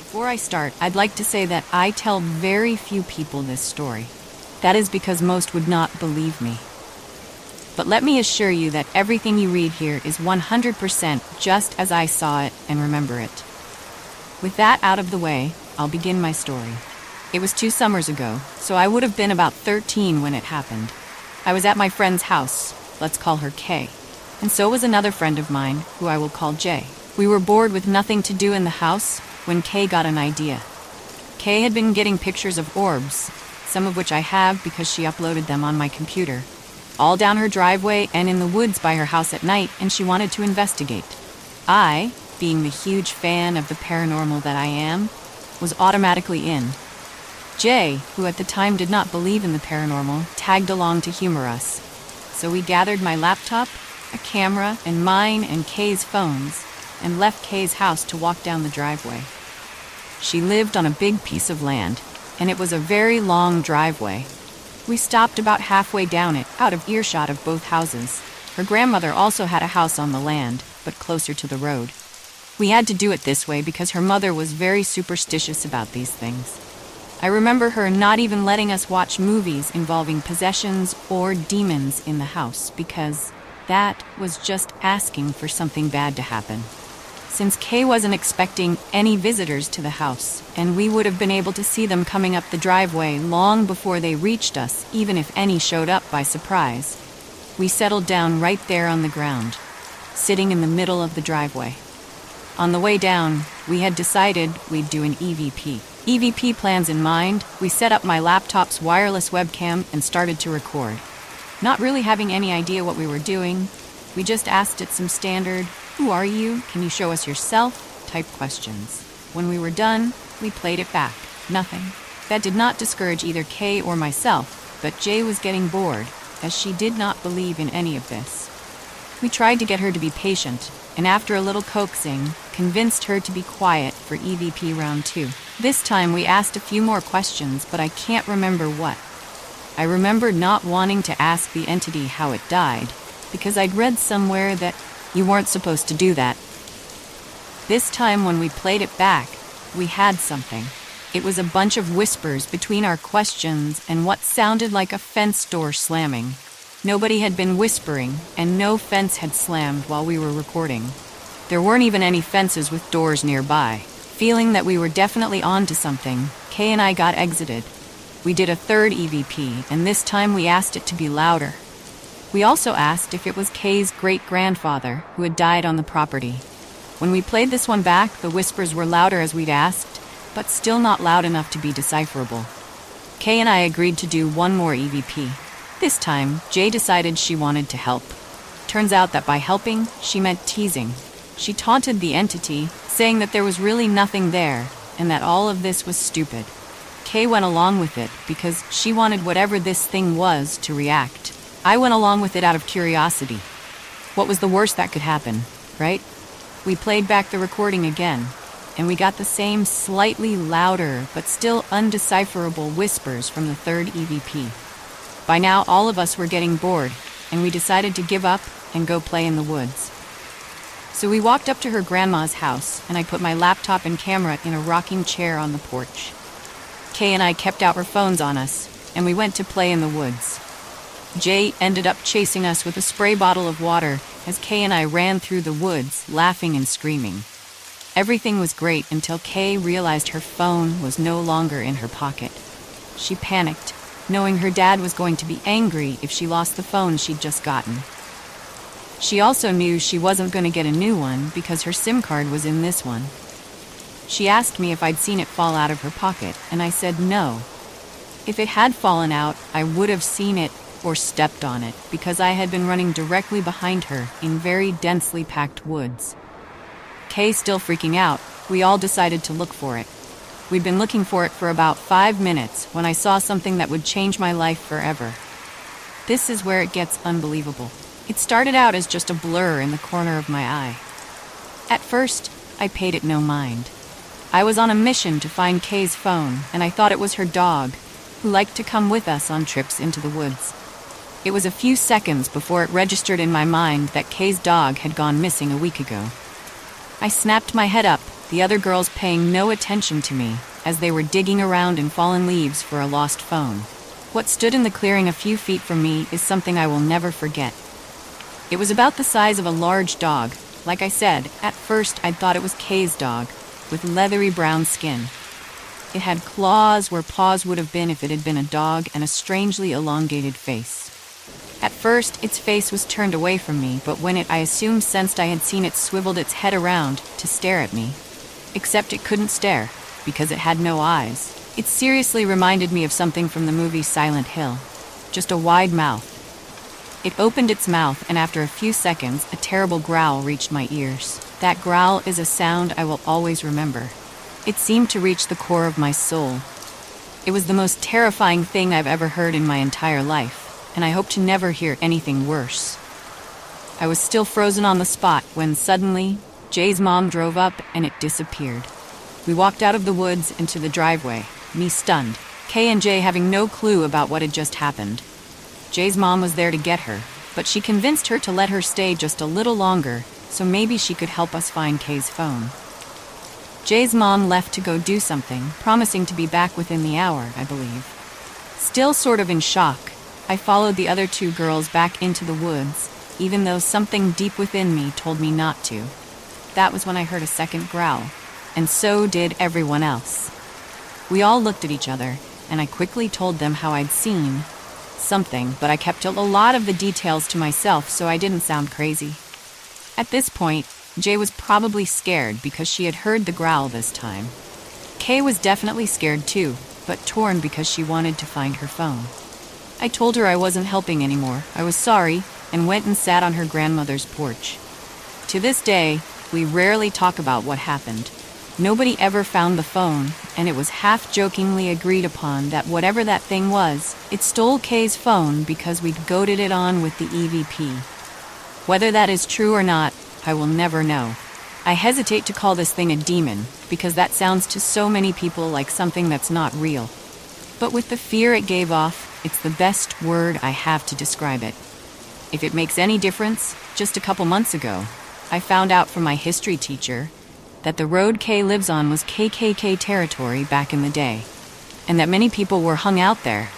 Before I start, I'd like to say that I tell very few people this story. That is because most would not believe me. But let me assure you that everything you read here is 100% just as I saw it and remember it. With that out of the way, I'll begin my story. It was 2 summers ago, so I would have been about 13 when it happened. I was at my friend's house, let's call her Kay, and so was another friend of mine, who I will call Jay. We were bored with nothing to do in the house when Kay got an idea. Kay had been getting pictures of orbs, some of which I have because she uploaded them on my computer, all down her driveway and in the woods by her house at night, and she wanted to investigate. I, being the huge fan of the paranormal that I am, was automatically in. Jay, who at the time did not believe in the paranormal, tagged along to humor us. So we gathered my laptop, a camera, and mine and Kay's phones, and left Kay's house to walk down the driveway. She lived on a big piece of land, and it was a very long driveway. We stopped about halfway down it, out of earshot of both houses. Her grandmother also had a house on the land, but closer to the road. We had to do it this way because her mother was very superstitious about these things. I remember her not even letting us watch movies involving possessions or demons in the house because that was just asking for something bad to happen. Since Kay wasn't expecting any visitors to the house, and we would have been able to see them coming up the driveway long before they reached us, even if any showed up by surprise, we settled down right there on the ground, sitting in the middle of the driveway. On the way down, we had decided we'd do an EVP. EVP plans in mind, we set up my laptop's wireless webcam and started to record. Not really having any idea what we were doing, we just asked it some standard, "Who are you? Can you show us yourself?" type questions. When we were done, we played it back. Nothing. That did not discourage either Kay or myself, but Jay was getting bored, as she did not believe in any of this. We tried to get her to be patient, and after a little coaxing, convinced her to be quiet for EVP round 2. This time we asked a few more questions, but I can't remember what. I remember not wanting to ask the entity how it died, because I'd read somewhere that you weren't supposed to do that. This time when we played it back, we had something. It was a bunch of whispers between our questions and what sounded like a fence door slamming. Nobody had been whispering, and no fence had slammed while we were recording. There weren't even any fences with doors nearby. Feeling that we were definitely on to something, Kay and I got exited. We did a third EVP, and this time we asked it to be louder. We also asked if it was Kay's great-grandfather who had died on the property. When we played this one back, the whispers were louder as we'd asked, but still not loud enough to be decipherable. Kay and I agreed to do one more EVP. This time, Jay decided she wanted to help. Turns out that by helping, she meant teasing. She taunted the entity, saying that there was really nothing there, and that all of this was stupid. Kay went along with it because she wanted whatever this thing was to react. I went along with it out of curiosity. What was the worst that could happen, right? We played back the recording again, and we got the same slightly louder but still undecipherable whispers from the third EVP. By now, all of us were getting bored, and we decided to give up and go play in the woods. So we walked up to her grandma's house, and I put my laptop and camera in a rocking chair on the porch. Kay and I kept our phones on us, and we went to play in the woods. Jay ended up chasing us with a spray bottle of water as Kay and I ran through the woods, laughing and screaming. Everything was great until Kay realized her phone was no longer in her pocket. She panicked, knowing her dad was going to be angry if she lost the phone she'd just gotten. She also knew she wasn't going to get a new one because her SIM card was in this one. She asked me if I'd seen it fall out of her pocket, and I said no. If it had fallen out, I would have seen it or stepped on it because I had been running directly behind her in very densely packed woods. Kay still freaking out, we all decided to look for it. We'd been looking for it for about 5 minutes when I saw something that would change my life forever. This is where it gets unbelievable. It started out as just a blur in the corner of my eye. At first, I paid it no mind. I was on a mission to find Kay's phone, and I thought it was her dog, who liked to come with us on trips into the woods. It was a few seconds before it registered in my mind that Kay's dog had gone missing a week ago. I snapped my head up the other girls paying no attention to me as they were digging around in fallen leaves for a lost phone. What stood in the clearing a few feet from me is something I will never forget. It was about the size of a large dog. Like I said, at first I'd thought it was Kay's dog, with leathery brown skin. It had claws where paws would have been if it had been a dog, and a strangely elongated face. At first, its face was turned away from me, but when I assumed sensed I had seen it, swiveled its head around to stare at me. Except it couldn't stare, because it had no eyes. It seriously reminded me of something from the movie Silent Hill. Just a wide mouth. It opened its mouth, and after a few seconds, a terrible growl reached my ears. That growl is a sound I will always remember. It seemed to reach the core of my soul. It was the most terrifying thing I've ever heard in my entire life, and I hope to never hear anything worse. I was still frozen on the spot when suddenly, Jay's mom drove up and it disappeared. We walked out of the woods into the driveway, me stunned, Kay and Jay having no clue about what had just happened. Jay's mom was there to get her, but she convinced her to let her stay just a little longer, so maybe she could help us find Kay's phone. Jay's mom left to go do something, promising to be back within the hour, I believe. Still sort of in shock, I followed the other two girls back into the woods, even though something deep within me told me not to. That was when I heard a second growl, and so did everyone else. We all looked at each other, and I quickly told them how I'd seen something, but I kept a lot of the details to myself so I didn't sound crazy. At this point, Jay was probably scared because she had heard the growl this time. Kay was definitely scared too, but torn because she wanted to find her phone. I told her I wasn't helping anymore, I was sorry, and went and sat on her grandmother's porch. To this day, we rarely talk about what happened. Nobody ever found the phone, and it was half-jokingly agreed upon that whatever that thing was, it stole Kay's phone because we'd goaded it on with the EVP. Whether that is true or not, I will never know. I hesitate to call this thing a demon, because that sounds to so many people like something that's not real. But with the fear it gave off, it's the best word I have to describe it. If it makes any difference, just a couple months ago, I found out from my history teacher that the road Kay lives on was KKK territory back in the day, and that many people were hung out there,